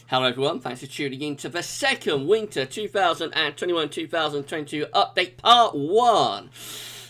Hello everyone, thanks for tuning in to the second Winter 2021-2022 update part 1.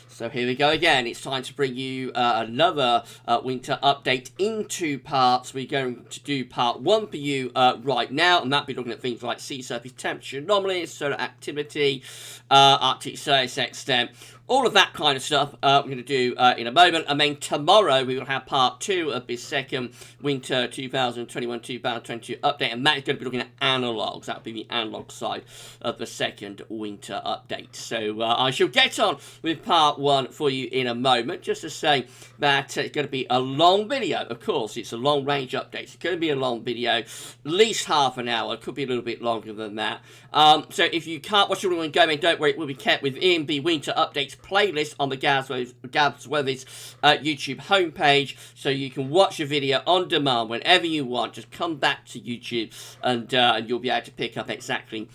So here we go again, it's time to bring you another winter update in 2 parts. We're going to do part 1 for you right now, and that'll be looking at things like sea surface temperature anomalies, solar activity, Arctic surface extent, all of that kind of stuff we're going to do in a moment. And then tomorrow we will have part 2 of this second Winter 2021-2022 update, and that is going to be looking at analogues. That will be the analog side of the second winter update. So I shall get on with part 1 for you in a moment. Just to say that it's going to be a long video. Of course, it's a long range update. It's going to be a long video, at least half an hour. It could be a little bit longer than that. So if you can't watch it all and go in, don't worry, it will be kept within the winter updates playlist on the GavsWeatherVids YouTube homepage, so you can watch a video on demand whenever you want. Just come back to YouTube and you'll be able to pick up exactly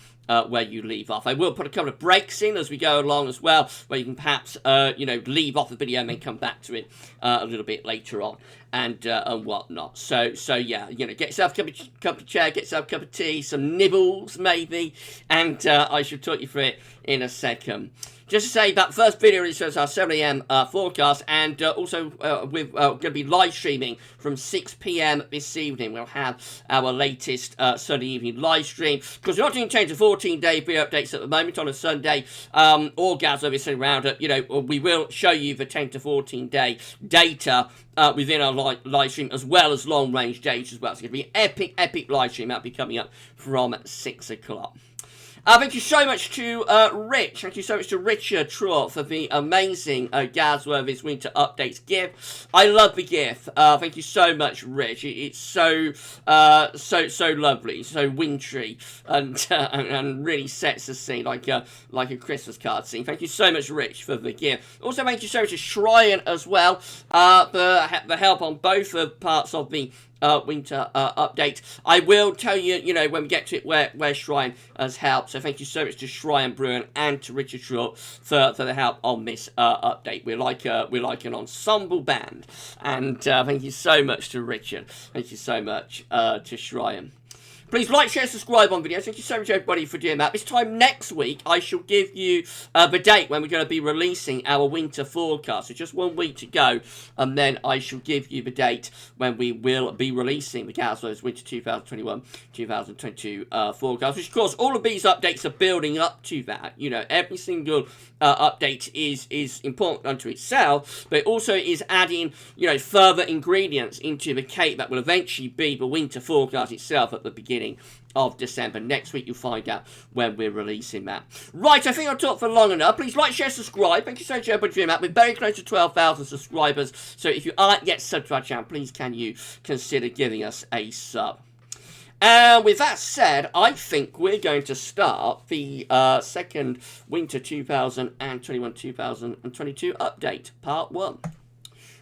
where you leave off. I will put a couple of breaks in as we go along as well, where you can perhaps leave off the video and then come back to it a little bit later on and whatnot. So yeah, get yourself a cup of chair, get yourself a cup of tea, some nibbles maybe, and I shall talk you through it in a second. Just to say that first video is our 7 AM forecast, and also we're going to be live streaming from 6 PM this evening. We'll have our latest Sunday evening live stream, because we're not doing 10 to 14-day video updates at the moment on a Sunday, or GavsWeatherVids Roundup. We will show you the 10 to 14-day data within our live stream, as well as long-range data as well. So it's going to be an epic live stream. That'll be coming up from 6 o'clock. Thank you so much to Rich. Thank you so much to Richard Trott for the amazing GavsWeatherVids Winter Updates gift. I love the gift. Thank you so much, Rich. It's so lovely, so wintry, and really sets the scene like a Christmas card scene. Thank you so much, Rich, for the gift. Also, thank you so much to Shryan as well for the help on both parts of the winter update. I will tell you, when we get to it, where Shryan has helped. So thank you so much to Shryan Bruin and to Richard Trott for the help on this update. We're like an ensemble band, and thank you so much to Richard. Thank you so much to Shryan. Please like, share, subscribe on videos. Thank you so much, everybody, for doing that. This time next week, I shall give you the date when we're going to be releasing our winter forecast. So just 1 week to go, and then I shall give you the date when we will be releasing the GavsWeatherVids Winter 2021-2022 forecast. Which, of course, all of these updates are building up to that. Every single update is important unto itself, but it also is adding, further ingredients into the cake that will eventually be the winter forecast itself at the beginning of December. Next week you'll find out when we're releasing that. Right, I think I've talked for long enough. Please like, share, subscribe. Thank you so much, everybody, for doing that. We're very close to 12,000 subscribers, so if you aren't yet subbed to our channel, please can you consider giving us a sub. And with that said, I think we're going to start the second Winter 2021-2022 update, part 1.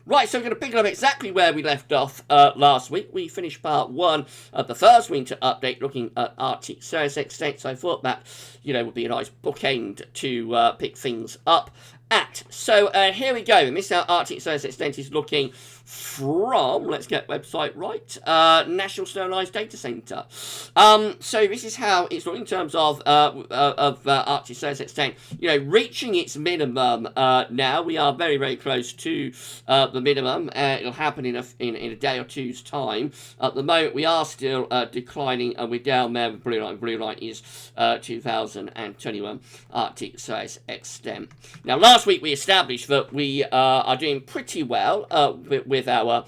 Right, so we're going to pick up exactly where we left off last week. We finished part 1 of the first winter update looking at Arctic surface extent, so I thought that, would be a nice bookend to pick things up at. So here we go, and this Arctic surface extent is looking from, let's get website right, National Snow and Ice Data Center. So this is how it's looking in terms of Arctic surface extent. Reaching its minimum now. We are very, very close to the minimum. It'll happen in a day or two's time. At the moment, we are still declining, and we're down there with blue line. Blue line is 2021 Arctic surface extent. Now, last week we established that we are doing pretty well with our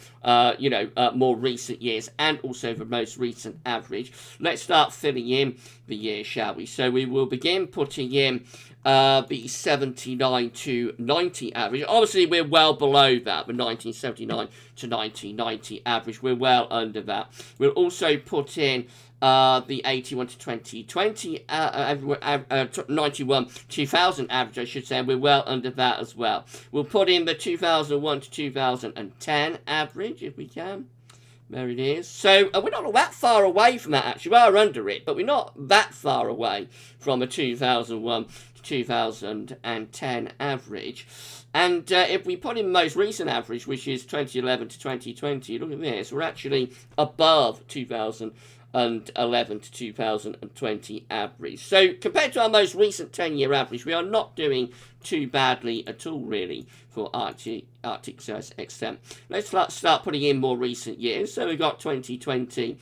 more recent years, and also the most recent average. Let's start filling in the year, shall we? So we will begin putting in the 79 to 90 average. Obviously, we're well below that, the 1979 to 1990 average. We're well under that. We'll also put in the 81 to 2020, 91 2000 average, I should say, and we're well under that as well. We'll put in the 2001 to 2010 average, if we can. There it is. So we're not that far away from that, actually. We are under it, but we're not that far away from a 2001 to 2010 average. And if we put in the most recent average, which is 2011 to 2020, look at this, we're actually above 2011 to 2020 average. So compared to our most recent 10-year average, we are not doing too badly at all, really, for Arctic surface extent. Let's start putting in more recent years. So we've got 2020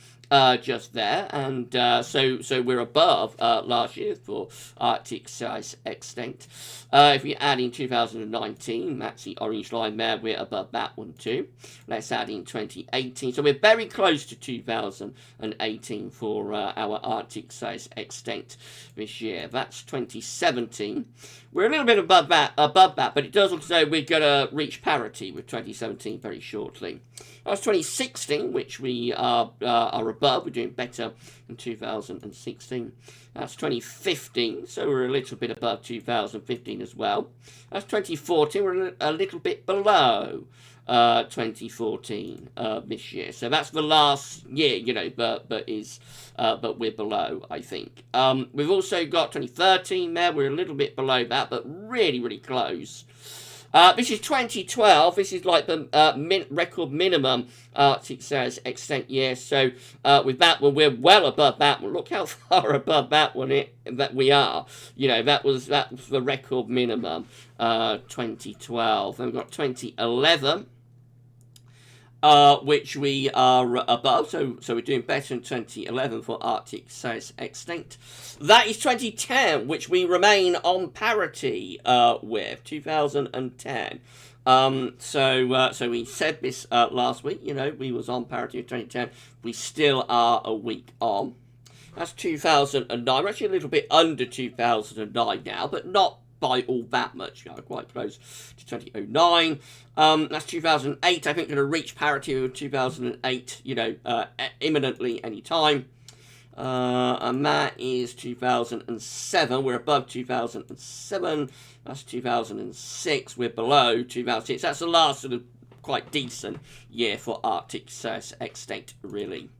just there, and so we're above last year for Arctic size extent. If we add in 2019, that's the orange line there, we're above that one too. Let's add in 2018, so we're very close to 2018 for our Arctic size extent this year. That's 2017. We're a little bit above that, but it does look as though we're going to reach parity with 2017 very shortly. That's 2016, which we are above. We're doing better than 2016. That's 2015, so we're a little bit above 2015 as well. That's 2014, we're a little bit below 2014 this year. So that's the last year, you know, but we're below, I think. We've also got 2013 there. We're a little bit below that, but really, really close. This is 2012. This is like the record minimum Arctic size extent year. So with that one, we're well above that one. Look how far above that one that we are. You know, that was the record minimum. 2012. Then we've got 2011. Which we are above, so we're doing better in 2011 for Arctic size extent. That is 2010, which we remain on parity with 2010. So we said this last week. You know, we was on parity with 2010. We still are a week on. That's 2009. We're actually a little bit under 2009 now, but not by all that much, you know, quite close to 2009. That's 2008. I think going to reach parity with 2008, you know, imminently any time. And that is 2007. We're above 2007. That's 2006. We're below 2006. That's the last sort of quite decent year for Arctic size extent, really.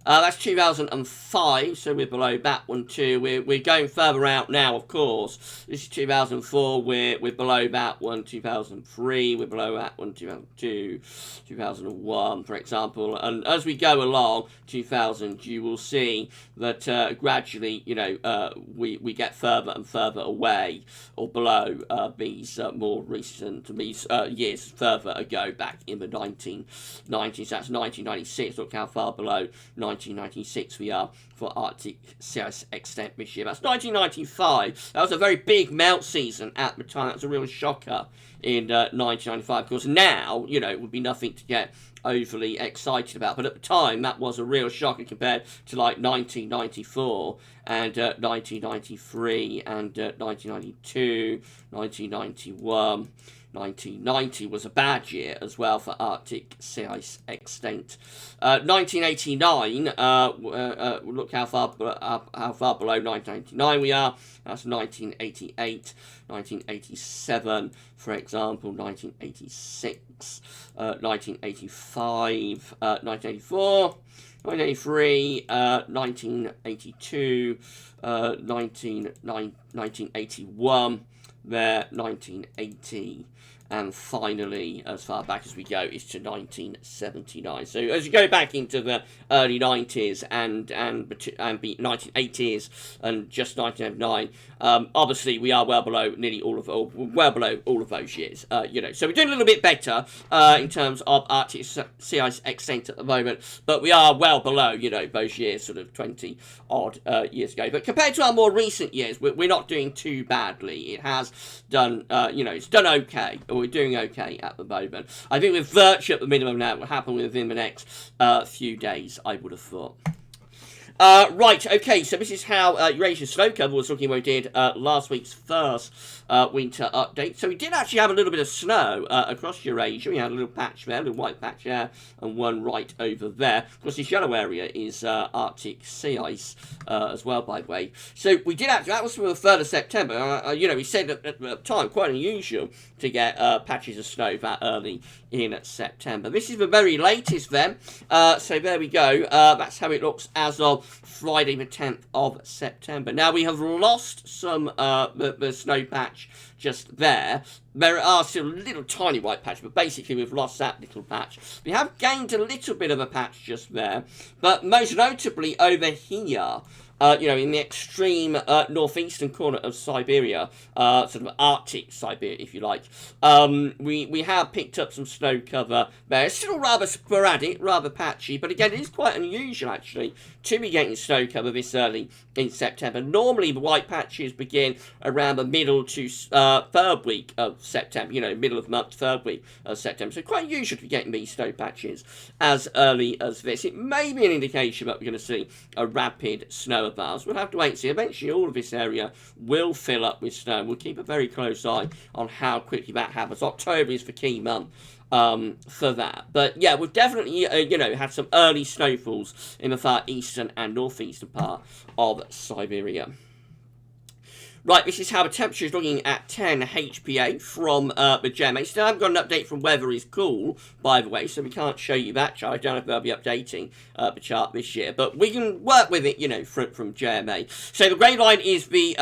That's 2005, so we're below that one too. We're going further out now, of course. This is 2004, we're below that one. 2003, we're below that one. 2002, 2001, for example. And as we go along, 2000, you will see that gradually, you know, we get further and further away or below these more recent years further ago, back in the 1990s. That's 1996. Look how far below 1996 we are for Arctic size extent this year. That's 1995. That was a very big melt season at the time. That was a real shocker in 1995. Of course, now, you know, it would be nothing to get overly excited about. But at the time, that was a real shocker compared to like 1994 and 1993 and 1992, 1991. 1990 was a bad year as well for Arctic size extent. 1989, look how far below 1989 we are. That's 1988, 1987, for example, 1986, 1985, 1984, 1983, 1982, 1981, there, 1980, and finally, as far back as we go, is to 1979. So as you go back into the early 90s and the 1980s and just 1909, obviously we are well below all of those years. You know, so we're doing a little bit better in terms of Arctic sea ice extent at the moment, but we are well below, you know, those years, sort of 20 odd years ago. But compared to our more recent years, we're not doing too badly. It has done, you know, it's done okay. We're doing okay at the moment. I think we're virtually at the minimum now. It will happen within the next few days, I would have thought. Right, okay, so this is how Eurasian snow cover was looking when we did last week's first winter update. So we did actually have a little bit of snow across Eurasia. We had a little patch there, a little white patch there, and one right over there. Of course, this yellow area is Arctic sea ice as well, by the way. So we did actually, that was from the 3rd of September. You know, we said at the time, quite unusual to get patches of snow that early in September. This is the very latest then. So there we go. That's how it looks as of Friday the 10th of September. Now we have lost some the snow patch just there. There are still little tiny white patches, but basically we've lost that little patch. We have gained a little bit of a patch just there, but most notably over here, in the extreme northeastern corner of Siberia, sort of Arctic Siberia, if you like, we have picked up some snow cover there. It's still rather sporadic, rather patchy, but again, it is quite unusual, actually, to be getting snow cover this early in September. Normally, the white patches begin around the middle to third week of September, middle of the month, third week of September. So quite unusual to be getting these snow patches as early as this. It may be an indication that we're going to see a rapid snow advance. We'll have to wait and see. Eventually, all of this area will fill up with snow. We'll keep a very close eye on how quickly that happens. October is the key month for that. But yeah, we've definitely, had some early snowfalls in the far eastern and northeastern part of Siberia. Right, this is how the temperature is looking at 10 HPA from the GMA. Still haven't got an update from Weather is Cool, by the way, so we can't show you that chart. I don't know if they'll be updating the chart this year, but we can work with it, from GMA. So the grey line is the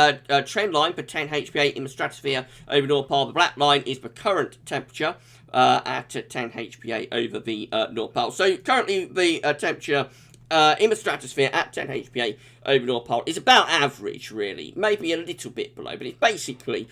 trend line for 10 HPA in the stratosphere over North Pole. The black line is the current temperature at 10 HPA over the North Pole. So currently the temperature in the stratosphere at 10 HPA over North Pole is about average, really. Maybe a little bit below, but it's basically,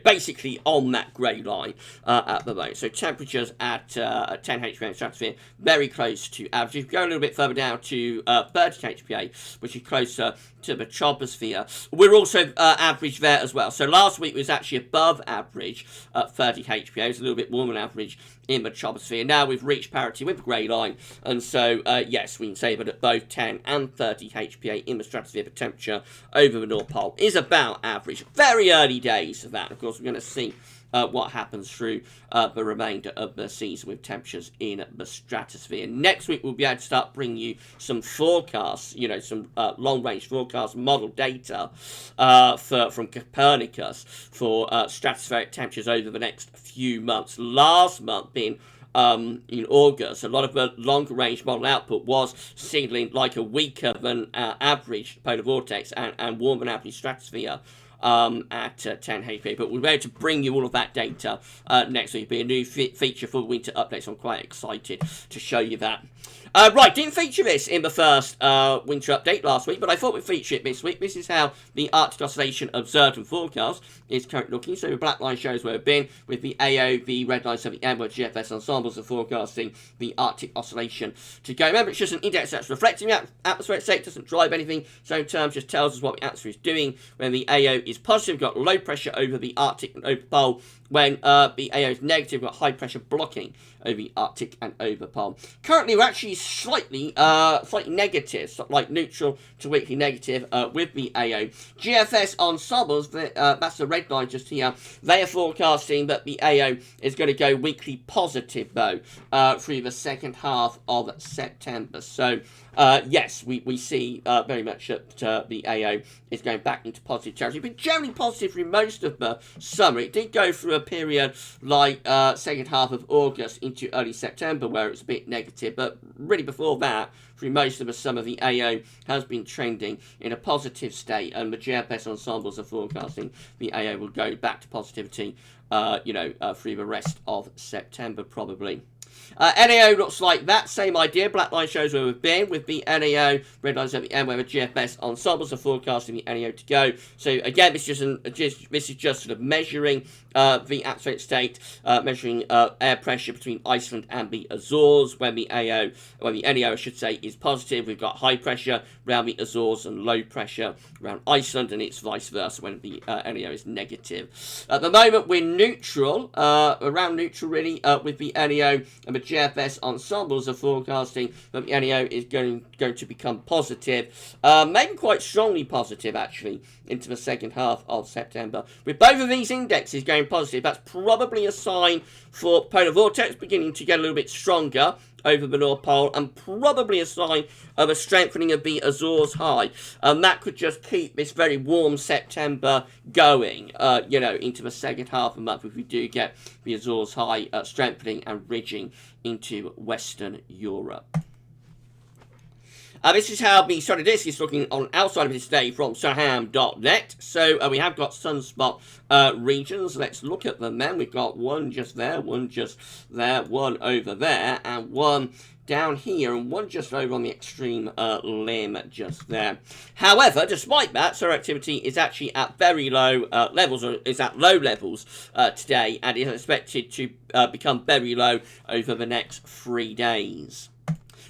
basically on that grey line at the moment. So temperatures at 10 HPA in the stratosphere, very close to average. If you go a little bit further down to 30 HPA, which is closer to the troposphere, we're also average there as well. So last week was actually above average at 30 HPA. It was a little bit warmer than average in the troposphere. Now we've reached parity with the grey line, and so yes, we can say that at both 10 and 30 HPA in the stratosphere, the temperature over the North Pole is about average. Very early days of that. Of course, we're going to see what happens through the remainder of the season with temperatures in the stratosphere. Next week, we'll be able to start bringing you some forecasts, some long-range forecast model data from Copernicus for stratospheric temperatures over the next few months. Last month being in August, a lot of the longer-range model output was signaling like a weaker than average polar vortex and warmer than average stratosphere at 10 HPA, but we'll be able to bring you all of that data next week. It'll be a new feature for winter updates, so I'm quite excited to show you that. Right, didn't feature this in the first winter update last week, but I thought we'd feature it this week. This is how the Arctic Oscillation observed and forecast is currently looking. So the black line shows where we've been, with the AO, the red line, so the M, where GFS ensembles are forecasting the Arctic Oscillation to go. Remember, it's just an index that's reflecting the atmospheric state, doesn't drive anything. So in terms, just tells us what the atmosphere is doing. When the AO is positive, we've got low pressure over the Arctic and over pole. When the AO is negative, we've got high pressure blocking over the Arctic and over pole. Currently, we're actually slightly negative, like neutral to weakly negative with the AO. GFS ensembles, that's the red line just here, they are forecasting that the AO is going to go weakly positive, though, through the second half of September. So, yes, we see very much that the AO is going back into positive territory. It's been generally positive through most of the summer. It did go through a period like second half of August into early September where it's a bit negative, but really before that, through most of the summer, the AO has been trending in a positive state, and the GFS ensembles are forecasting the AO will go back to positivity, through the rest of September, probably. NAO looks like that, same idea. Black line shows where we've been with the NAO, red lines at the end where the GFS ensembles are forecasting the NAO to go. So again, this is just sort of measuring the atmospheric state, measuring air pressure between Iceland and the Azores. When the NAO, I should say, is positive, we've got high pressure around the Azores and low pressure around Iceland, and it's vice versa when the NAO is negative. At the moment, we're neutral, around neutral really, with the NAO, and the GFS ensembles are forecasting that the NAO is going to become positive, maybe quite strongly positive actually, into the second half of September. With both of these indexes going positive, that's probably a sign for polar vortex beginning to get a little bit stronger over the North Pole, and probably a sign of a strengthening of the Azores high. And that could just keep this very warm September going, you know, into the second half of the month if we do get the Azores high strengthening and ridging into Western Europe. This is how the solar disk is looking on outside of this day from solarham.net. So we have got sunspot regions. Let's look at them then. We've got one just there, one just there, one over there, and one down here, and one just over on the extreme limb just there. However, despite that, solar activity is actually at very low levels, or is at low levels today, and is expected to become very low over the next 3 days.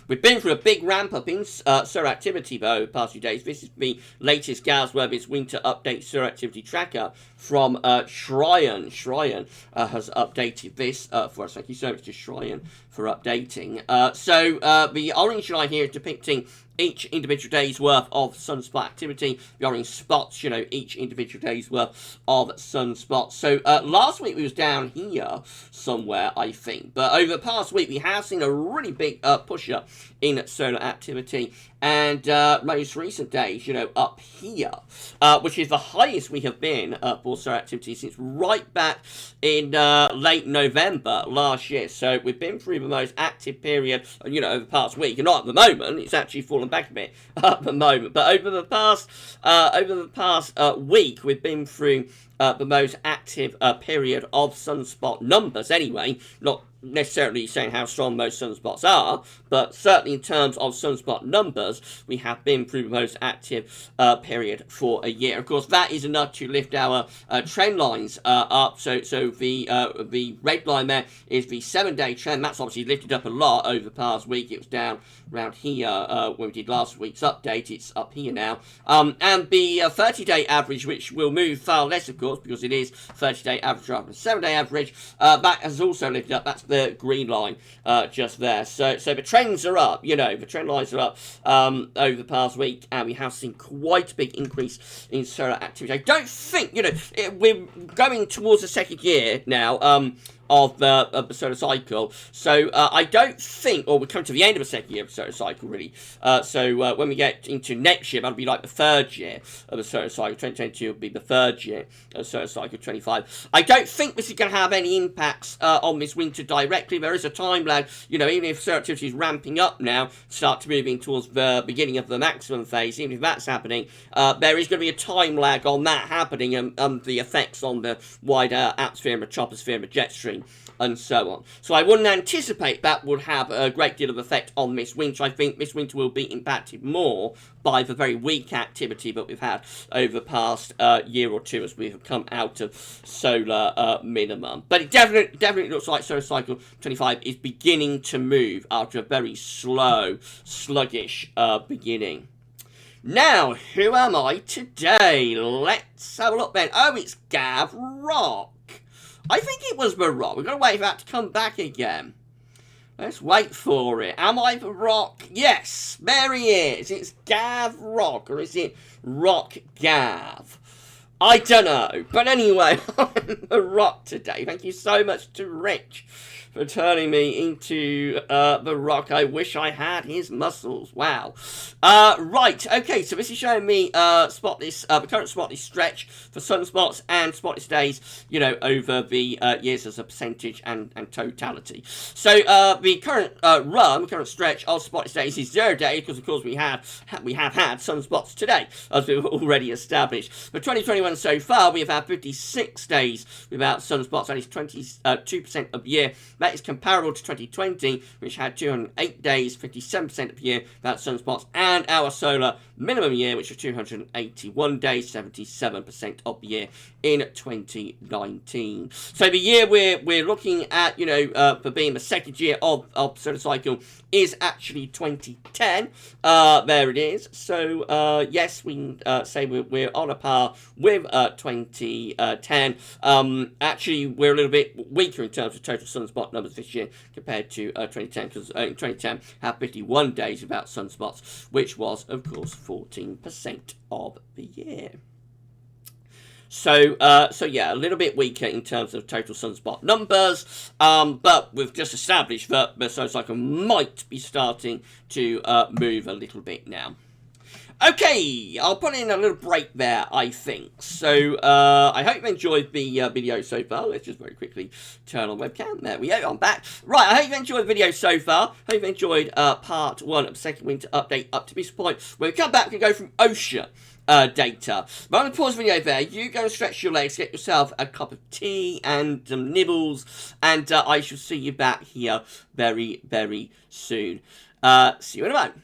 We've been through a big ramp up in solar activity, though, the past few days. This is the latest GavsWeatherVids Winter Update Solar Activity Tracker from Shryan. Shryan has updated this for us. Thank you so much to Shryan for updating. So the orange line here is depicting each individual day's worth of sunspot activity. The orange spots, you know, each individual day's worth of sunspots. So last week we was down here somewhere, I think. But over the past week we have seen a really big push up in solar activity. And most recent days, you know, up here, which is the highest we have been for solar activity since right back in late November last year. So we've been through the most active period, you know, over the past week. And not at the moment, it's actually fallen back a bit at the moment. But over the past week, we've been through the most active period of sunspot numbers anyway. Not necessarily saying how strong most sunspots are, but certainly in terms of sunspot numbers, we have been through the most active period for a year. Of course, that is enough to lift our trend lines up. So the red line there is the 7-day trend. That's obviously lifted up a lot over the past week. It was down around here when we did last week's update. It's up here now. And the 30-day average, which will move far less, of course, because it is 30-day average rather than 7-day average, that has also lifted up. That's the green line just there. So the trends are up, you know, the trend lines are up over the past week, and we have seen quite a big increase in solar activity. I don't think, you know, we're going towards the second year now of the solar cycle. So I don't think, or we're coming to the end of the second year of the solar cycle, really. So when we get into next year, that'll be like the third year of the solar cycle. 2022 will be the third year of the solar cycle, 25. I don't think this is going to have any impacts on this winter directly. There is a time lag, you know, even if solar activity is ramping up now, start to moving towards the beginning of the maximum phase, even if that's happening, there is going to be a time lag on that happening and the effects on the wider atmosphere and the troposphere and the jet stream and so on. So I wouldn't anticipate that would have a great deal of effect on this winter. I think this winter will be impacted more by the very weak activity that we've had over the past year or two as we've come out of solar minimum. But it definitely looks like solar cycle 25 is beginning to move after a very slow, sluggish beginning. Now, who am I today? Let's have a look then. Oh, it's Gav Rock. I think it was the Rock. We've got to wait for that to come back again. Let's wait for it. Am I the Rock? Yes, there he is. It's Gav Rock, or is it Rock Gav? I don't know. But anyway, I'm the Rock today. Thank you so much to Rich for turning me into the Rock. I wish I had his muscles. Wow. Right, okay, so this is showing me the current spotless stretch for sunspots and spotless days, you know, over the years as a percentage and totality. So the current current stretch of spotless days is 0 days, because of course we have had sunspots today, as we've already established. For 2021 so far, we have had 56 days without sunspots, that is 22% of the year. That is comparable to 2020, which had 208 days, 57% of the year without sunspots, and our solar minimum year, which was 281 days, 77% of the year in 2019. So the year we're looking at, you know, for being the second year of solar cycle is actually 2010. There it is. So yes, we can say we're on a par with 2010. Actually, we're a little bit weaker in terms of total sunspot numbers this year compared to 2010, because in 2010 had 51 days without sunspots, which was, of course, 14% of the year. So, yeah, a little bit weaker in terms of total sunspot numbers, but we've just established that the solar cycle might be starting to move a little bit now. Okay, I'll put in a little break there, I think. So, I hope you enjoyed the video so far. Let's just very quickly turn on webcam. There we go, I'm back. Right, I hope you enjoyed the video so far. I hope you enjoyed part 1 of the second winter update up to this point. When we come back, we can go from ocean data. But I'm going to pause the video there. You go and stretch your legs, get yourself a cup of tea and some nibbles, and I shall see you back here very, very soon. See you in a moment.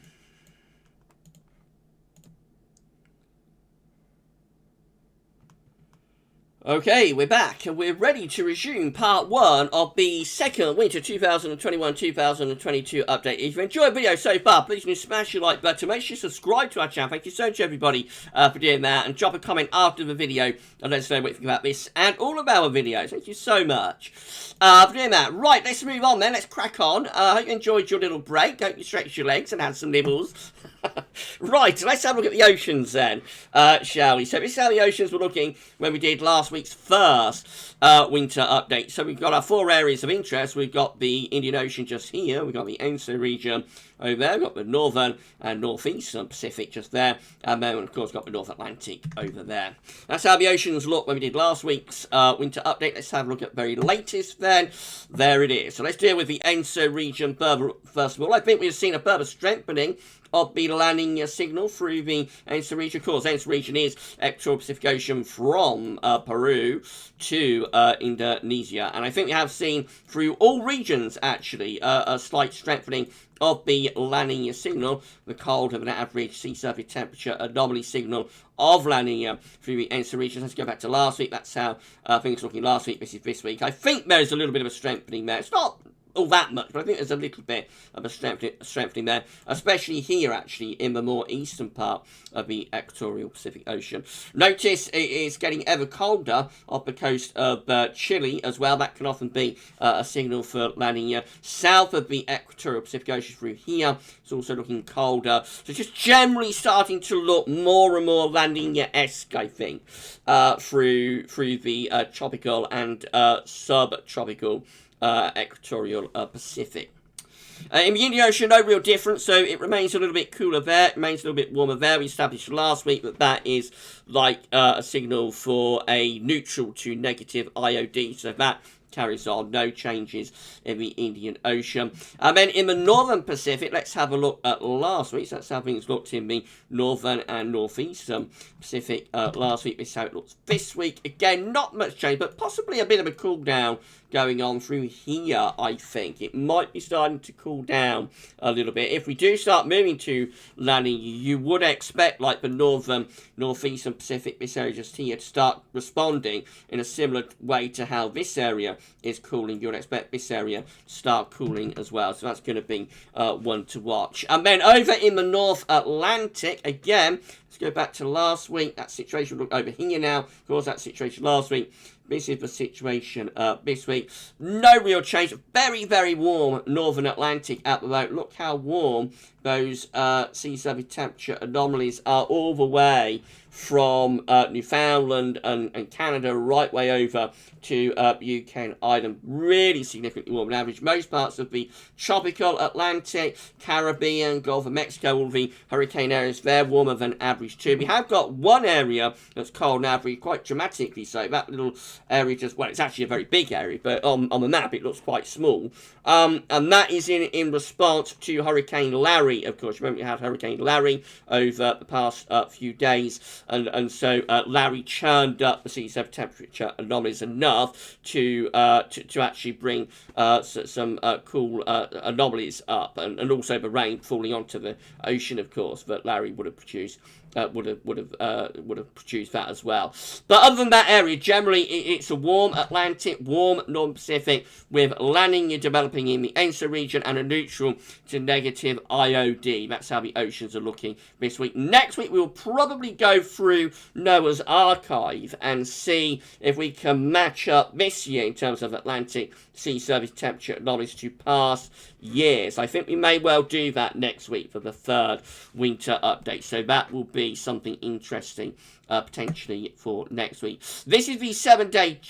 Okay, we're back and we're ready to resume part 1 of the second winter 2021-2022 update. If you enjoyed the video so far, please do smash your like button. Make sure you subscribe to our channel. Thank you so much, everybody, for doing that. And drop a comment after the video and let us know what you think about this and all of our videos. Thank you so much for doing that. Right, let's move on then. Let's crack on. I hope you enjoyed your little break. Hope you stretched your legs and had some nibbles. Right, let's have a look at the oceans then, shall we? So this is how the oceans were looking when we did last week's first winter update. So we've got our 4 areas of interest. We've got the Indian Ocean just here. We've got the ENSO region over there. We've got the northern and northeastern Pacific just there. And then, of course, got the North Atlantic over there. That's how the oceans look when we did last week's winter update. Let's have a look at the very latest then. There it is. So let's deal with the ENSO region first of all. I think we've seen a further strengthening of the La Nina signal through the ENSO region. Of course, ENSO region is equatorial Pacific Ocean from Peru to Indonesia. And I think we have seen through all regions, actually, a slight strengthening of the La Nina signal, the colder than average sea surface temperature anomaly signal of La Nina through the ENSO region. Let's go back to last week. That's how things were looking last week. This is this week. I think there's a little bit of a strengthening there. It's not all that much, but I think there's a little bit of a strengthening there, especially here, actually, in the more eastern part of the equatorial Pacific Ocean. Notice it is getting ever colder off the coast of Chile as well. That can often be a signal for La Nina. South of the equatorial Pacific Ocean through here, it's also looking colder. So just generally starting to look more and more La Nina-esque, I think, through the tropical and subtropical equatorial Pacific. In the Indian Ocean, no real difference, so it remains a little bit cooler there, it remains a little bit warmer there. We established last week that that is like a signal for a neutral to negative IOD, so that carries on, no changes in the Indian Ocean. And then in the Northern Pacific, let's have a look at last week. So that's how things looked in the Northern and Northeastern Pacific last week. This is how it looks this week. Again, not much change, but possibly a bit of a cool down going on through here, I think. It might be starting to cool down a little bit. If we do start moving to La Nina, you would expect, like the Northern, Northeastern Pacific, this area just here, to start responding in a similar way to how this area is cooling. You'd expect this area to start cooling as well. So that's going to be one to watch. And then over in the North Atlantic, again, let's go back to last week. That situation, look over here now. Of course, that situation last week. This is the situation this week. No real change. Very, very warm Northern Atlantic at the moment. Look how warm those sea surface temperature anomalies are all the way from Newfoundland and Canada right way over to UK and Ireland. Really significantly warm on average. Most parts of the tropical Atlantic, Caribbean, Gulf of Mexico, all the hurricane areas, they're warmer than average too. We have got one area that's cold on average, quite dramatically so. That little area just, well, it's actually a very big area, but on the map it looks quite small. And that is in response to Hurricane Larry, of course. Remember we had Hurricane Larry over the past few days, and so Larry churned up the sea surface temperature anomalies enough to actually bring some cool anomalies up, and also the rain falling onto the ocean, of course, that Larry would have produced. Would have produced that as well. But other than that area, generally it's a warm Atlantic, warm Northern Pacific, with La Nina developing in the ENSO region and a neutral to negative IOD. That's how the oceans are looking this week. Next week we will probably go through NOAA's archive and see if we can match up this year in terms of Atlantic sea surface temperature anomalies to past years. I think we may well do that next week for the third winter update. So that will be be something interesting potentially for next week. This is the 7-day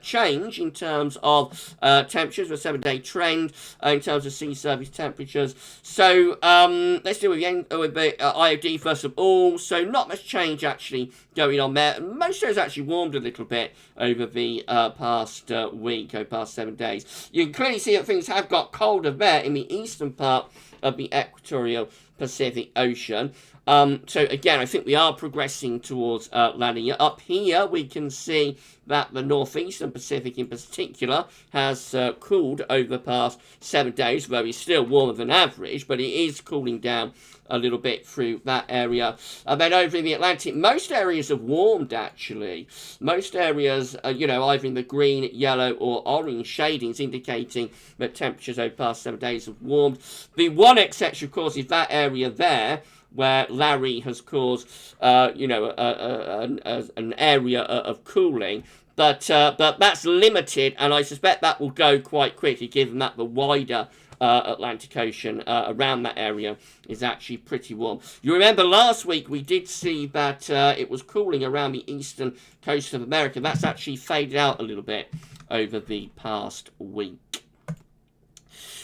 change in terms of temperatures, the 7-day trend in terms of sea surface temperatures. So let's deal with the IOD first of all. So not much change actually going on there. Most areas actually warmed a little bit over the past week, over past 7 days. You can clearly see that things have got colder there in the eastern part of the equatorial Pacific Ocean. So again, I think we are progressing towards La Nina. Up here, we can see that the northeastern Pacific in particular has cooled over the past 7 days, though it's still warmer than average, but it is cooling down a little bit through that area. And then over in the Atlantic, most areas have warmed, actually. Most areas, either in the green, yellow, or orange shadings, indicating that temperatures over the past 7 days have warmed. The one exception, of course, is that area there, where Larry has caused, an area of cooling. But that's limited, and I suspect that will go quite quickly, given that the wider Atlantic Ocean around that area is actually pretty warm. You remember last week we did see that it was cooling around the eastern coast of America. That's actually faded out a little bit over the past week.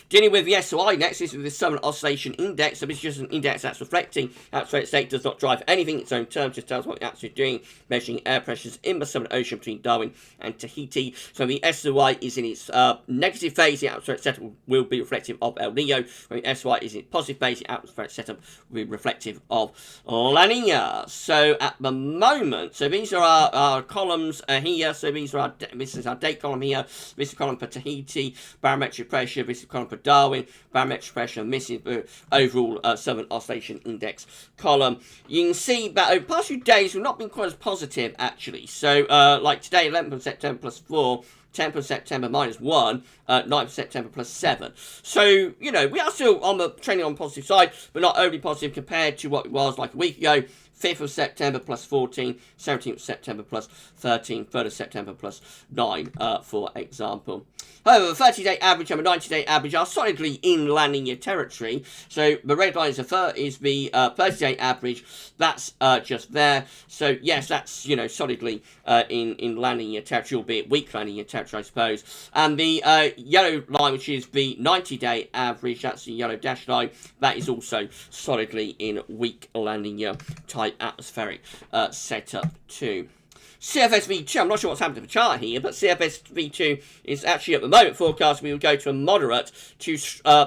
Dealing with the SOI next, this is the Southern Oscillation Index. So this is just an index that's reflecting atmospheric state, does not drive anything in its own terms, just tells what the atmosphere is doing, measuring air pressures in the Southern Ocean between Darwin and Tahiti. So the SOI is in its negative phase, the atmospheric setup will be reflective of El Nino. When the SOI is in its positive phase, the atmospheric setup will be reflective of La Nina. So at the moment, so these are our columns here. So this is our date column here. This is a column for Tahiti, barometric pressure. This is a column for Darwin, barometric pressure, and this is the overall Southern Oscillation Index column. You can see that over the past few days we've not been quite as positive, actually. So, like today, 11th of September plus 4, 10th of September minus 1, 9th of September plus 7. So, we are still on the trending on the positive side, but not overly positive compared to what it was like a week ago. 5th of September plus 14, 17th of September plus 13, 3rd of September plus 9, for example. However, the 30-day average and the 90-day average are solidly in La Nina territory. So the red line is the 30-day average. That's just there. So yes, that's solidly in La Nina territory, albeit weak La Nina territory, I suppose. And the yellow line, which is the 90-day average, that's the yellow dashed line. That is also solidly in weak La Nina type atmospheric setup too. CFSV2, I'm not sure what's happened to the chart here, but CFSV2 is actually at the moment forecast we will go to a moderate to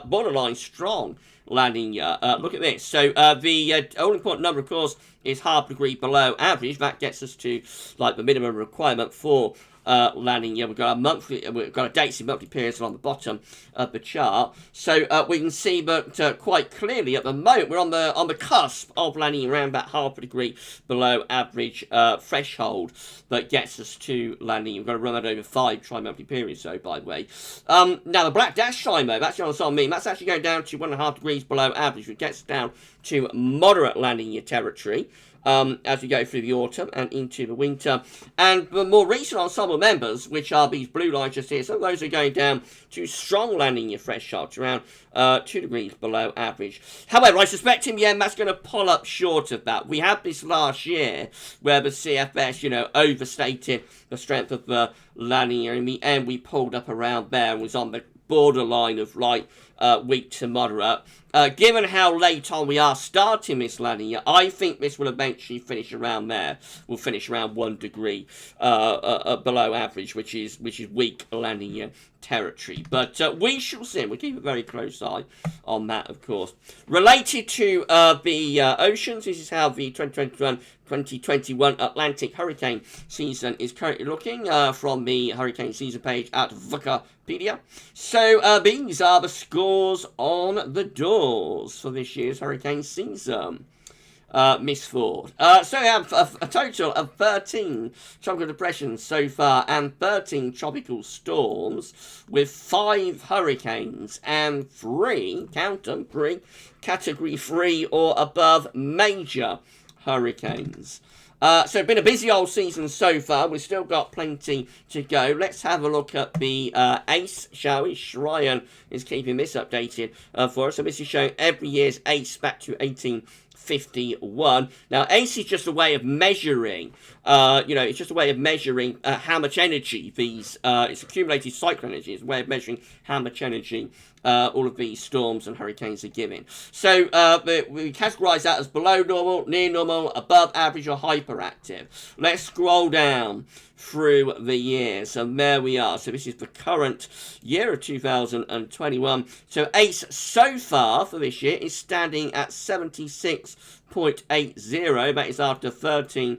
borderline strong La Nina. Look at this. So the all-important number, of course, is half degree below average. That gets us to like the minimum requirement for La Nina. We've got a dates in monthly periods on the bottom of the chart, so we can see that quite clearly at the moment we're on the cusp of La Nina, around about half a degree below average threshold that gets us to La Nina. We've got to run that over 5 tri-monthly periods, so by the way. Now the black dash line though, that's on the sun mean, that's actually going down to 1.5 degrees below average, which gets down to moderate La Nina territory. As we go through the autumn and into the winter. And the more recent ensemble members, which are these blue lines just here, some of those are going down to strong La Nina thresholds, around 2 degrees below average. However, I suspect in the end that's going to pull up short of that. We had this last year where the CFS, overstated the strength of the La Nina. In the end, we pulled up around there and was on the borderline of light, weak to moderate. Given how late on we are starting this La Nina, I think this will eventually finish around there. We'll finish around 1 degree below average, which is weak La Nina territory. But we shall see. We'll keep a very close eye on that, of course. Related to the oceans, this is how the 2021 Atlantic hurricane season is currently looking from the hurricane season page at Wikipedia. So these are the scores on the doors for this year's hurricane season. Miss Ford. So we have a total of 13 tropical depressions so far and 13 tropical storms with 5 hurricanes and 3, count them, 3 category 3 or above major hurricanes. So it's been a busy old season so far. We've still got plenty to go. Let's have a look at the ACE, shall we? Ryan is keeping this updated for us. So this is showing every year's ACE back to 18 51. Now, ACE is just a way of measuring, it's just a way of measuring how much energy these, it's accumulated cyclone energy. It's a way of measuring how much energy all of these storms and hurricanes are giving. So we categorize that as below normal, near normal, above average, or hyperactive. Let's scroll down through the years, and there we are. So this is the current year of 2021. So ACE so far for this year is standing at 76.80. That is after 13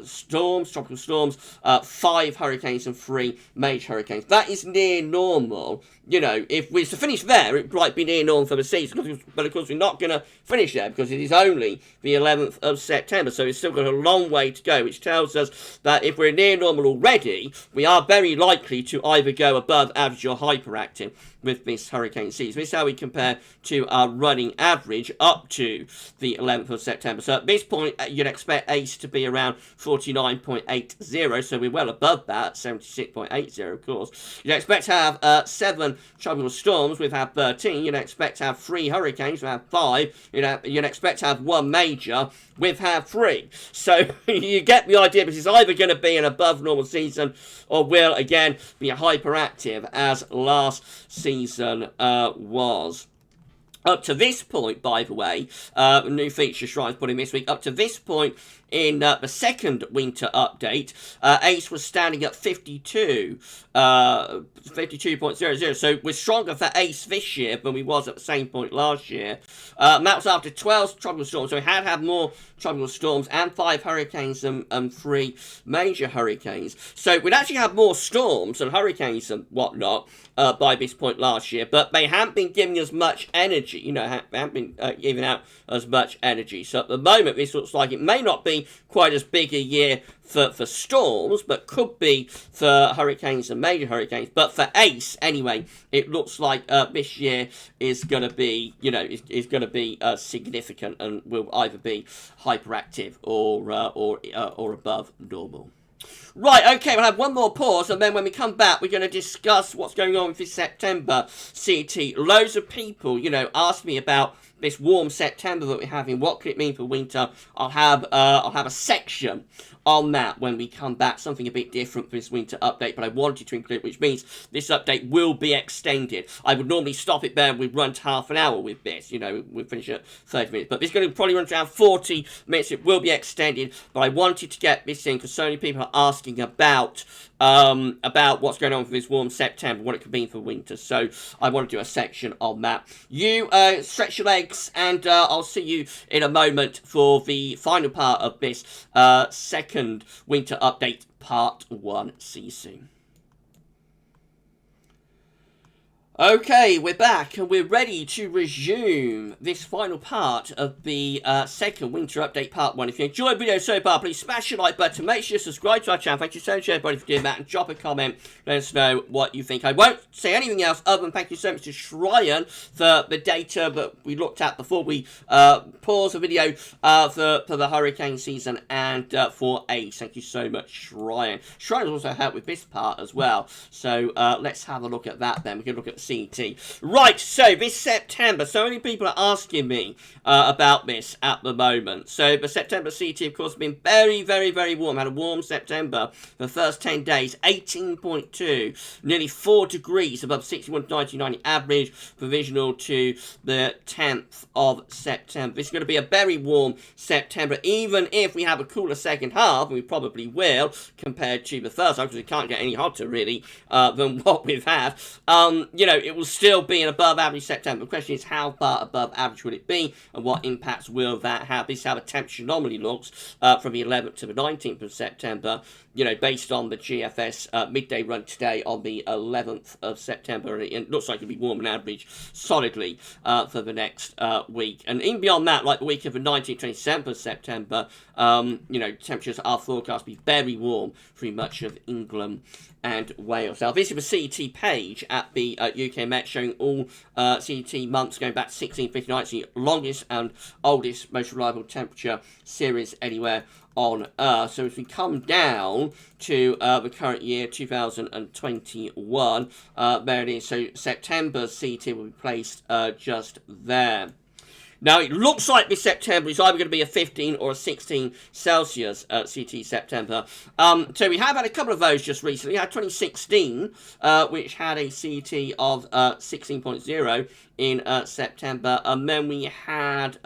storms, tropical storms, 5 hurricanes and 3 major hurricanes. That is near normal. You know, if we to finish there, it might be near normal for the season, but of course we're not going to finish there because it is only the 11th of September, so it's still got a long way to go, which tells us that if we're near normal already, we are very likely to either go above average or hyperactive with this hurricane season. This is how we compare to our running average up to the 11th of September. So at this point, you'd expect ACE to be around 49.80, so we're well above that, 76.80, of course. You'd expect to have 7 tropical storms, we've had 13. You'd expect to have 3 hurricanes, we've had 5. You'd expect to have 1 major, we've had 3. So you get the idea, because it's either going to be an above normal season or will again be hyperactive as last season was. Up to this point, by the way, new feature Shrine's put in this week, up to this point in the second winter update, ACE was standing at 52.00. So we're stronger for ACE this year than we was at the same point last year. And that was after 12 tropical storms. So we had more tropical storms and 5 hurricanes and 3 major hurricanes. So we'd actually have more storms and hurricanes and whatnot by this point last year, but they haven't been giving us much energy. They haven't been giving out as much energy. So at the moment, this looks like it may not be quite as big a year for storms, but could be for hurricanes and major hurricanes. But for ACE, anyway, it looks like this year is going to be, is going to be significant and will either be hyperactive or above normal. Right, okay, we'll have one more pause, and then when we come back, we're going to discuss what's going on with this September CT. Loads of people, asked me about this warm September that we're having. What could it mean for winter? I'll have a section on that when we come back, something a bit different for this winter update, but I wanted to include, which means this update will be extended. I would normally stop it there, we'd run to half an hour with this, we'd finish at 30 minutes, but this is going to probably run to around 40 minutes. It will be extended, but I wanted to get this in because so many people are asking about what's going on for this warm September, what it could mean for winter, so I want to do a section on that. You stretch your legs, and I'll see you in a moment for the final part of this second winter update, part 1. See you soon. Okay, we're back and we're ready to resume this final part of the second winter update, part 1. If you enjoyed the video so far, please smash the like button, make sure you subscribe to our channel. Thank you so much everybody for doing that, and drop a comment, let us know what you think. I won't say anything else other than thank you so much to Shrine for the data that we looked at before we pause the video for the hurricane season and for ACE. Thank you so much, Shrine. Shrine has also helped with this part as well, so let's have a look at that then. We can look at the CT. Right, so this September, so many people are asking me about this at the moment. So the September CT, of course, has been very, very, very warm. Had a warm September for the first 10 days, 18.2, nearly 4 degrees above 61 to 1990 average, provisional to the 10th of September. This is going to be a very warm September, even if we have a cooler second half, and we probably will, compared to the first half, because it can't get any hotter, really, than what we've had. It will still be an above average September. The question is, how far above average will it be, and what impacts will that have? This is how the temperature anomaly looks from the 11th to the 19th of September, based on the GFS midday run today on the 11th of September. And it looks like it'll be warm and average solidly for the next week. And even beyond that, like the week of the 19th, 27th of September, temperatures are forecast to be very warm through much of England and Wales. Now, this is a CET page at the UK Met showing all CET months going back to 1659. It's the longest and oldest, most reliable temperature series anywhere on Earth. So if we come down to the current year, 2021, there it is. So September CET will be placed just there. Now, it looks like this September is either going to be a 15 or a 16 Celsius CT September. So we have had a couple of those just recently. We had 2016, which had a CT of 16.0 in September, and then we had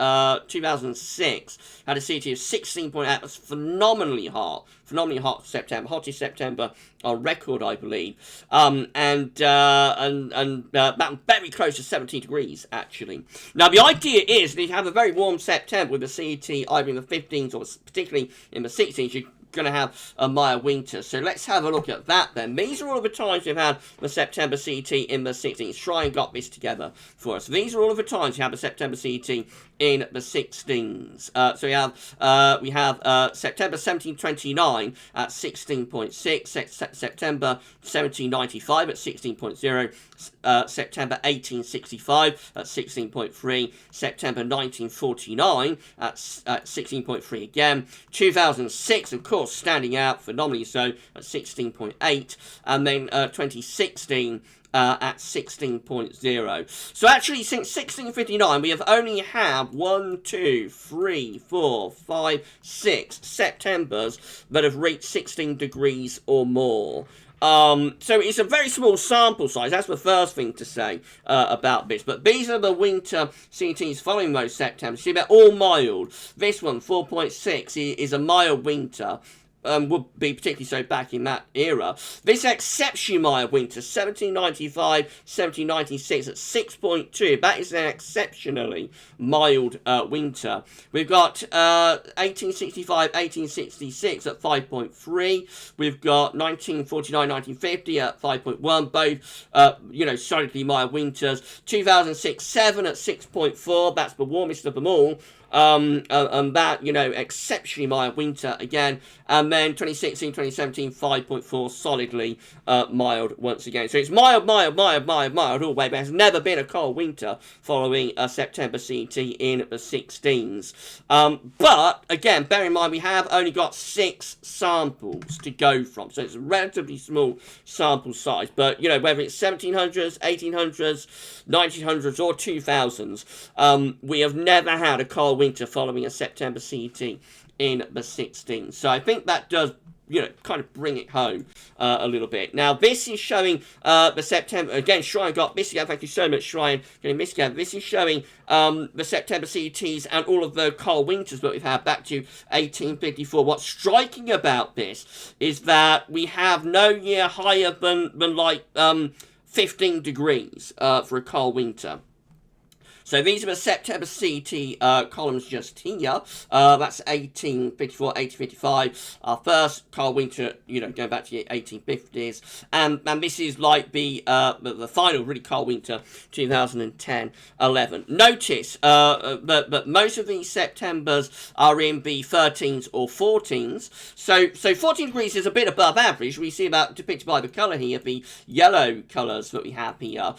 2006 had a CT of 16.8. That's phenomenally hot September, hottest September on record, I believe, and that very close to 17 degrees actually. Now the idea is that if you have a very warm September with a CT either in the 15s or particularly in the 16s, you going to have a mild winter. So let's have a look at that then. These are all of the times we've had the September CT in the 16s. Try and got this together for us. These are all of the times you have the September CT in the 16s. So we have September 1729 at 16.6, September 1795 at 16.0, September 1865 at 16.3, September 1949 at 16.3 again, 2006 of course standing out, phenomenally so, at 16.8, and then 2016 at 16.0. So actually, since 1659, we have only had 1, 2, 3, 4, 5, 6 Septembers that have reached 16 degrees or more. So it's a very small sample size. That's the first thing to say about this. But these are the winter CTs following those Septembers. See, they're all mild. This one, 4.6, is a mild winter. Would be particularly so back in that era. This exceptionally mild winter, 1795, 1796 at 6.2. That is an exceptionally mild winter. We've got 1865, 1866 at 5.3. We've got 1949, 1950 at 5.1. Both, solidly mild winters. 2006-7 at 6.4. That's the warmest of them all. And that, exceptionally mild winter again. And then 2016, 2017, 5.4, solidly mild once again. So it's mild all the way, but there's never been a cold winter following a September CT in the 16s. But, again, bear in mind, we have only got 6 samples to go from. So it's a relatively small sample size. But, whether it's 1700s, 1800s, 1900s, or 2000s, we have never had a cold winter following a September CT in the 16s. So I think that does, kind of bring it home a little bit. Now, this is showing the September, again, Shrine got this again. Thank you so much, Shrine, getting this again. This is showing the September CTs and all of the cold winters that we've had back to 1854. What's striking about this is that we have no year higher than 15 degrees for a cold winter. So these are the September CT columns just here. That's 1854, 1855. Our first cold winter, going back to the 1850s. And this is like the final really cold winter, 2010-11. Notice that most of these Septembers are in the 13s or 14s. So 14 degrees is a bit above average. We see that depicted by the colour here, the yellow colours that we have here.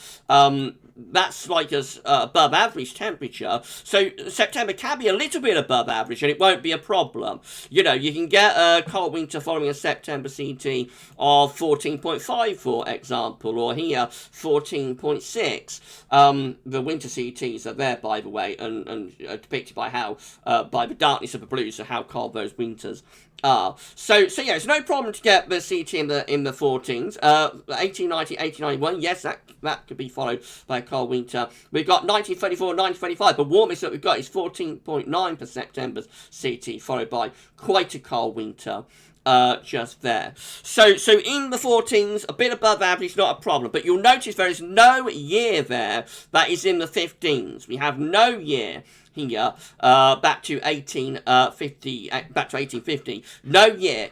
That's like as above average temperature. So September can be a little bit above average and it won't be a problem. You can get a cold winter following a September CT of 14.5, for example, or here 14.6. The winter CTs are there, by the way, and depicted by by the darkness of the blues, so how cold those winters are. So yeah, it's no problem to get the CT in the 14s. 1890, 1891, yes, that could be followed by a cold winter. We've got 1934, 1925. The warmest that we've got is 14.9 for September's CT, followed by quite a cold winter. Just there. So in the 14s, a bit above average, not a problem. But you'll notice there is no year there that is in the 15s. We have no year here, back to 1850, no year,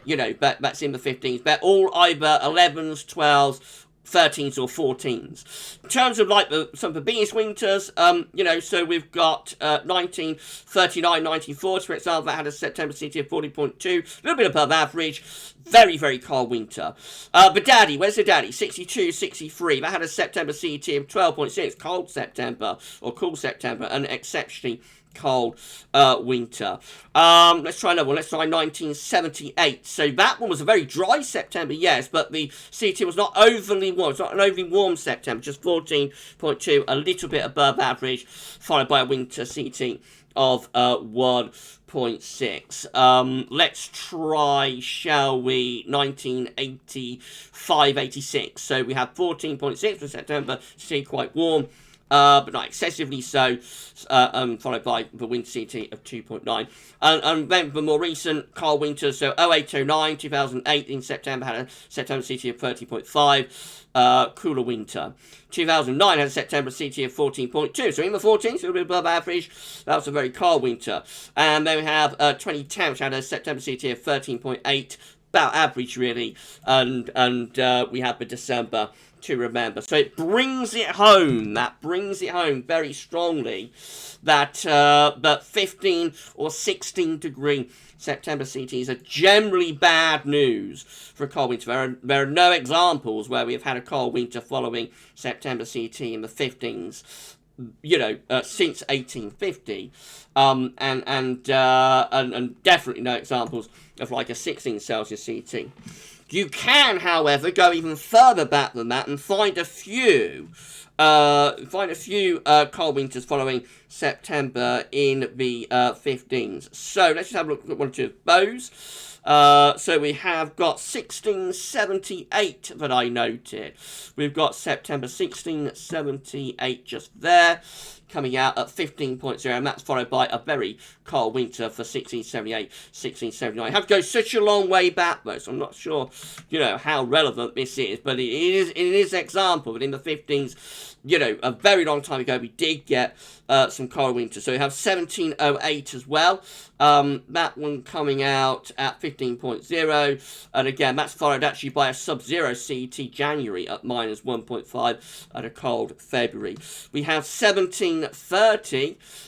that's in the 15s. They're all either 11s, 12s, 13s or 14s. In terms of some of the biggest winters, so we've got 1939, 1940, for example, that had a September CT of 40.2, a little bit above average, very, very cold winter. But Daddy, where's the Daddy? 62, 63, that had a September CT of 12.6, cold September, or cool September, and exceptionally cold winter. Let's try another one. Let's try 1978. So that one was a very dry September, yes, but the CT was not overly warm. It's not an overly warm September, just 14.2, a little bit above average, followed by a winter CT of 1.6. Let's try, shall we, 1985-86. So we have 14.6 for September, still quite warm, but not excessively so, followed by the winter CT of 2.9. And then the more recent cold winter, so 08-09, 2008 in September had a September CT of 30.5, cooler winter. 2009 had a September CT of 14.2, so in the 14s, a little bit above average. That was a very cold winter. And then we have 2010, which had a September CT of 13.8, about average really, and we have the December to remember. So it brings it home, very strongly, that 15 or 16 degree September CTs are generally bad news for a cold winter. There are no examples where we have had a cold winter following September CT in the 15s, since 1850, and definitely no examples of like a 16 Celsius CT. You can, however, go even further back than that and find a few cold winters following September in the 15s. So let's just have a look at one or two of those. So we have got 1678 that I noted. We've got September 1678 just there, coming out at 15.0, and that's followed by a very cold winter for 1678, 1679. I have to go such a long way back, though, so I'm not sure, how relevant this is, but it is an example that in the 15s, a very long time ago, we did get some cold winter. So we have 1708 as well. That one coming out at 15.0, and again, that's followed actually by a sub-zero CET January at minus 1.5 and a cold February. We have 1730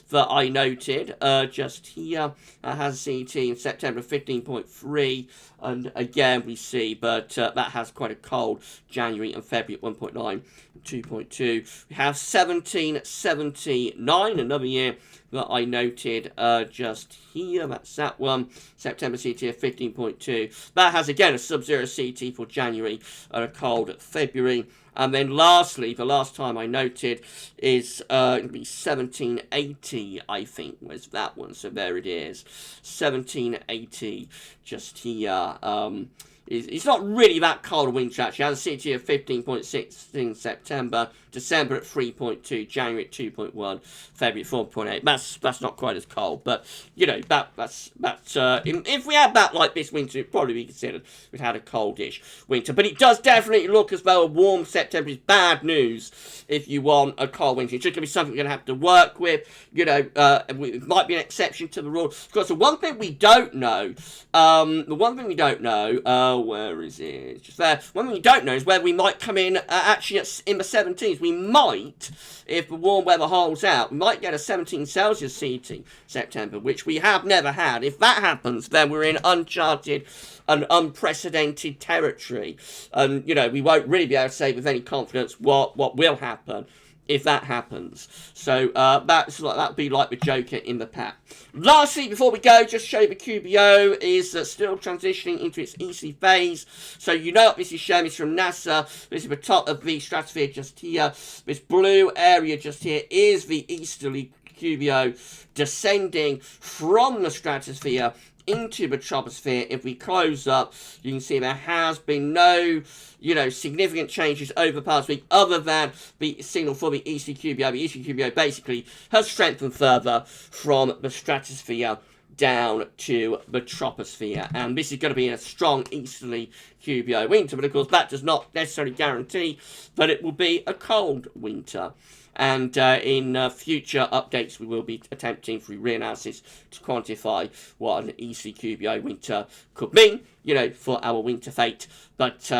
that I noted just here. Has a CET in September 15.3, and again we see, but that has quite a cold January and February at 1.9, 2.2. We have 1779, another year that I noted just here. That's that one. September CT of 15.2. That has again a sub-zero CT for January and a cold February. And then lastly, the last time I noted is going to be 1780, I think, was that one. So there it is. 1780 just here. It's not really that cold a winter, actually. It has a CT of 15.6 in September, December at 3.2, January at 2.1, February at 4.8. That's not quite as cold, but, that's if we had that like this winter, it'd probably be considered we'd had a coldish winter. But it does definitely look as though a warm September is bad news if you want a cold winter. It's just going to be something we're going to have to work with. It might be an exception to the rule. Of course, the one thing we don't know, where is it? It's just there. One thing we don't know is whether we might come in actually in the 17s. We might, if the warm weather holds out, we might get a 17 Celsius CT September, which we have never had. If that happens, then we're in uncharted and unprecedented territory. And, we won't really be able to say with any confidence what will happen if that happens. So that'll be like the Joker in the pack. Lastly, before we go, just show you the QBO is still transitioning into its EC phase. So what this is showing is from NASA. This is the top of the stratosphere just here. This blue area just here is the easterly QBO descending from the stratosphere into the troposphere. If we close up, you can see there has been no, significant changes over the past week other than the signal for the ECQBO. The ECQBO basically has strengthened further from the stratosphere down to the troposphere, and this is going to be a strong easterly QBO winter, but of course that does not necessarily guarantee that it will be a cold winter. And in future updates, we will be attempting through reanalysis to quantify what an ECQBO winter could mean, for our winter fate. But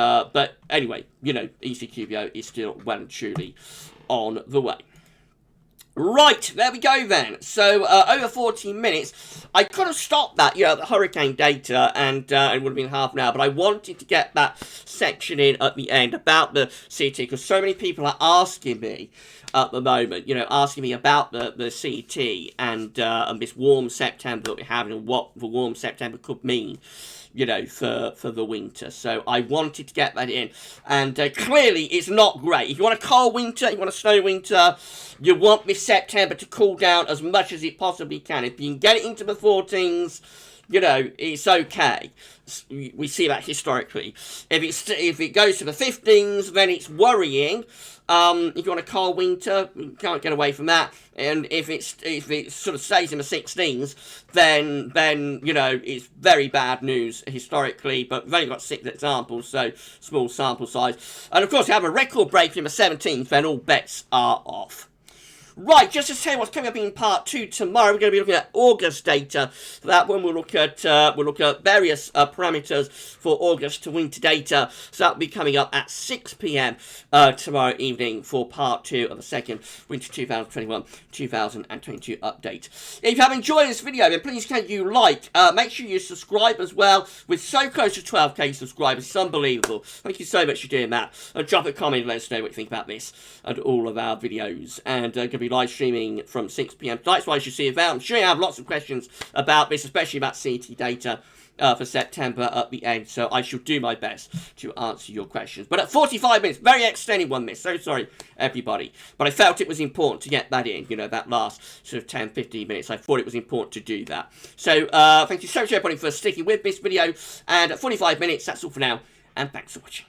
anyway, ECQBO is still well and truly on the way. Right, there we go then. So, over 14 minutes. I could have stopped that, the hurricane data, and it would have been half an hour, but I wanted to get that section in at the end about the CT, because so many people are asking me at the moment, asking me about the CT and this warm September that we're having and what the warm September could mean, for the winter. So I wanted to get that in. And clearly it's not great. If you want a cold winter, you want a snow winter, you want this September to cool down as much as it possibly can. If you can get it into the 14s, it's okay. We see that historically. If it goes to the 15s, then it's worrying. If you want a cold winter, you can't get away from that. And if it sort of stays in the 16s, then it's very bad news historically. But we've only got 6 examples, so small sample size. And of course, if you have a record break in the 17th, then all bets are off. Right, just to tell you what's coming up in part 2 tomorrow, we're going to be looking at August data. For that one, we'll look at various parameters for August to winter data. So that'll be coming up at 6 p.m. Tomorrow evening for part 2 of the second winter 2021-2022 update. If you have enjoyed this video, then please can you make sure you subscribe as well. We're so close to 12k subscribers, it's unbelievable. Thank you so much for doing that. And drop a comment and let us know what you think about this and all of our videos. And going to be live streaming from 6 p.m. tonight, so I should see you there. I'm sure you have lots of questions about this, especially about CT data for September at the end, so I shall do my best to answer your questions. But at 45 minutes, very extended one this, so sorry everybody, but I felt it was important to get that in, that last sort of 10-15 minutes. I thought it was important to do that. So thank you so much everybody for sticking with this video, and at 45 minutes, that's all for now, and thanks for watching.